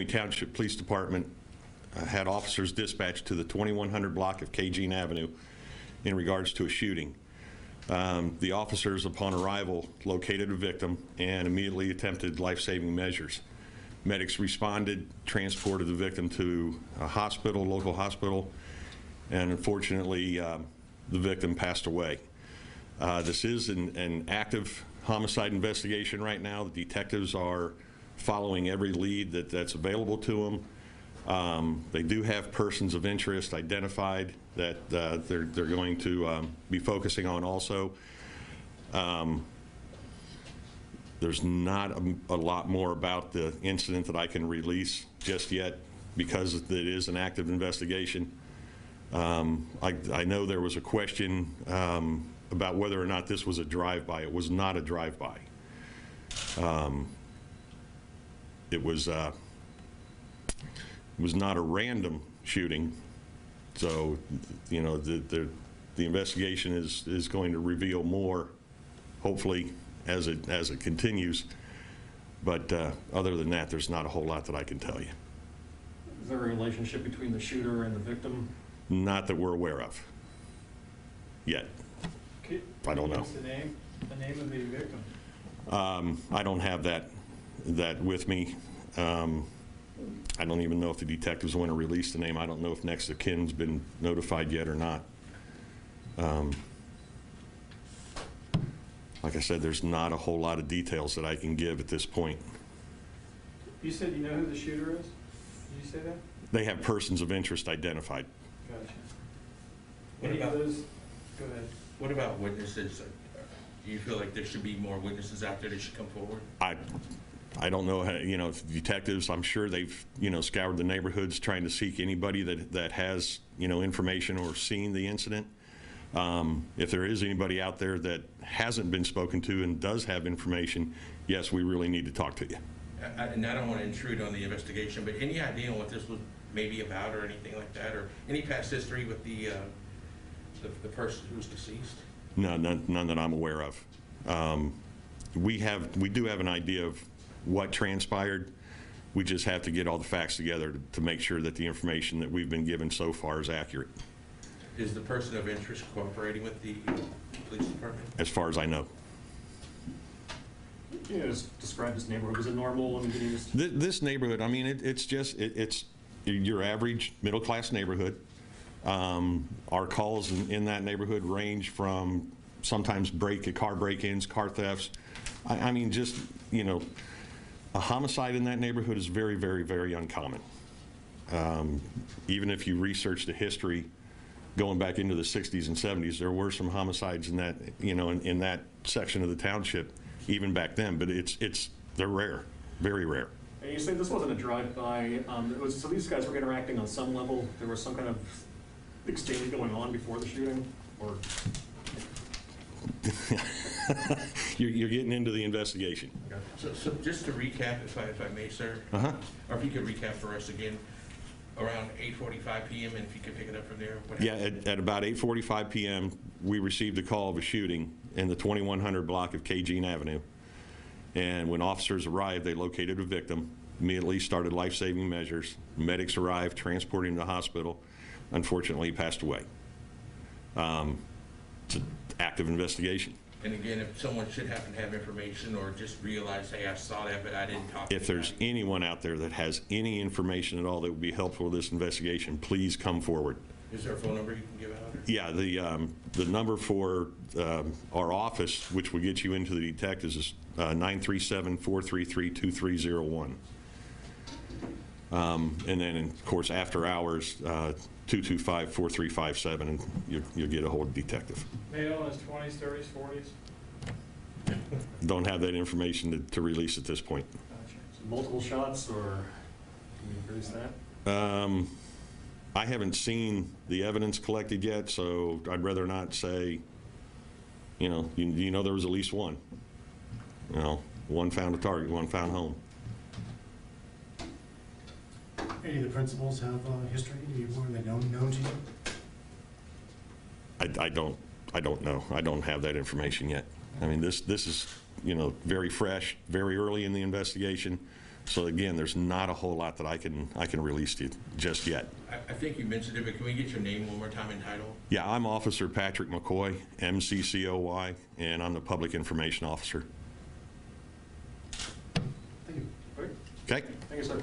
Township Police Department had officers dispatched to the 2100 block of Keogene Avenue in regards to a shooting. The officers, upon arrival, located a victim and immediately attempted life-saving measures. Medics responded, transported the victim to a hospital, local hospital, and unfortunately, the victim passed away. This is an active homicide investigation right now. The detectives are following every lead that's available to them. They do have persons of interest identified that they're going to be focusing on also. There's not a lot more about the incident that I can release just yet because it is an active investigation. I know there was a question about whether or not this was a drive-by. It was not a drive-by. It was not a random shooting, so you know the investigation is going to reveal more, hopefully, as it continues. But other than that, there's not a whole lot that I can tell you. Is there a relationship between the shooter and the victim? Not that we're aware of yet. I don't know. What's the name of the victim? I don't have that with me. I don't even know if the detectives want to release the name. I don't know if next of kin's been notified yet or not. Like I said, there's not a whole lot of details that I can give at this point. You said you know who the shooter is? Did you say that? They have persons of interest identified. Gotcha. What Any about others? Go ahead. What about witnesses? Do you feel like there should be more witnesses out there that should come forward? I don't know how, you know, detectives, I'm sure they've, you know, scoured the neighborhoods trying to seek anybody that has, you know, information or seen the incident. If there is anybody out there that hasn't been spoken to and does have information, yes, we really need to talk to you. And I don't want to intrude on the investigation, but any idea on what this was maybe about or anything like that, or any past history with the person who's deceased? No, none that I'm aware of. We do have an idea of what transpired. We just have to get all the facts together to make sure that the information that we've been given so far is accurate. Is the person of interest cooperating with the police department? As far as I know. Can you just describe this neighborhood? Was it normal? This neighborhood, I mean, it's your average middle-class neighborhood. Our calls in that neighborhood range from sometimes car break-ins, car thefts. I mean, just, you know, a homicide in that neighborhood is very, very, very uncommon. Even if you research the history going back into the 60s and 70s, there were some homicides in that, you know, in that section of the township, even back then. But they're rare, very rare. And you say this wasn't a drive-by. So these guys were interacting on some level. There was some kind of exchange going on before the shooting, or? You're getting into the investigation. Okay. So just to recap, if I may, sir, or if you could recap for us again, around 8:45 p.m. and if you could pick it up from there. Yeah, at about 8:45 p.m. we received a call of a shooting in the 2100 block of Keogene Avenue, and when officers arrived, they located a victim, immediately started life-saving measures. Medics arrived, transported him to the hospital. Unfortunately, he passed away. It's an active investigation. And again, if someone should happen to have information or just realize, hey, I saw that, but I didn't talk to If there's anyone out there that has any information at all that would be helpful with this investigation, please come forward. Is there a phone number you can give out? Or? Yeah, the number for our office, which will get you into the detectives, is 937-433-2301. And then, of course, after hours, 225-4357, and you'll get a hold of the detective. Male in his 20s, 30s, 40s? Don't have that information to release at this point. Gotcha. So multiple shots, or can you release that? I haven't seen the evidence collected yet, so I'd rather not say, you know, there was at least one. You know, one found a target, one found home. Any of the principals have history? Were they known to you? I don't know. I don't have that information yet. I mean, this is, you know, very fresh, very early in the investigation. So again, there's not a whole lot that I can release to you just yet. I think you mentioned it, but can we get your name one more time and title? Yeah, I'm Officer Patrick McCoy, MCCOY, and I'm the Public Information Officer. Thank you. Great. Okay? Thank you, sir.